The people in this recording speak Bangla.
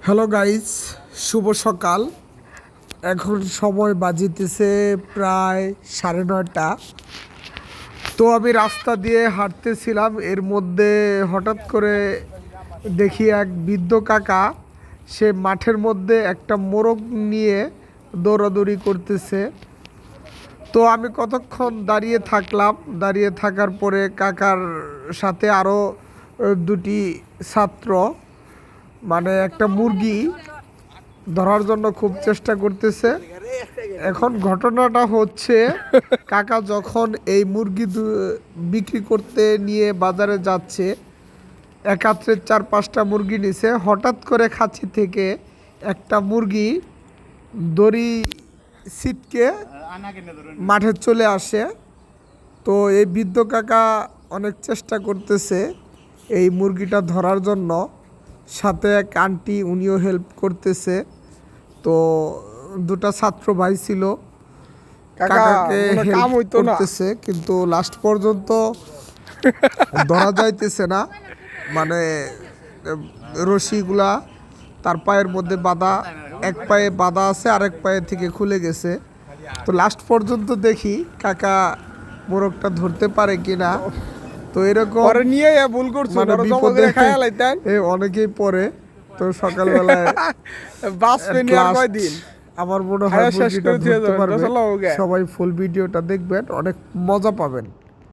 হ্যালো গাইস, শুভ সকাল। এখন সময় বাজিতেছে প্রায় 9:30। তো আমি রাস্তা দিয়ে হাঁটতেছিলাম, এর মধ্যে হঠাৎ করে দেখি এক বৃদ্ধ কাকা, সে মাঠের মধ্যে একটা মোরগ নিয়ে দৌড়াদৌড়ি করতেছে। তো আমি কতক্ষণ দাঁড়িয়ে থাকলাম, দাঁড়িয়ে থাকার পরে কাকার সাথে আরও দুটি ছাত্র মানে একটা মুরগি ধরার জন্য খুব চেষ্টা করতেছে। এখন ঘটনাটা হচ্ছে, কাকা যখন এই মুরগি বিক্রি করতে নিয়ে বাজারে যাচ্ছে, একাত্রে 4-5টা মুরগি নিছে। হঠাৎ করে খাঁচি থেকে একটা মুরগি দড়ি ছিটকে মাঠে চলে আসে। তো এই বৃদ্ধ কাকা অনেক চেষ্টা করতেছে এই মুরগিটা ধরার জন্য, সাথে এক আন্টি উনিও হেল্প করতেছে। তো দুটা ছাত্র ভাই ছিল, কাকাকে হেল্প করতেছে, কিন্তু লাস্ট পর্যন্ত ধরা যাইতেছে না। মানে রশিগুলা তার পায়ের মধ্যে বাঁধা, এক পায়ে বাঁধা আছে, আরেক পায়ে থেকে খুলে গেছে। তো লাস্ট পর্যন্ত দেখি কাকা মোরগটা ধরতে পারে কিনা। তো এরকম নিয়ে ভুল করছো, মানে বিপদে অনেকেই পড়ে। তো সকালবেলায় আমার মনে হয় মুরগিটা ধরতে পারবে। সবাই ফুল ভিডিওটা দেখবেন, অনেক মজা পাবেন।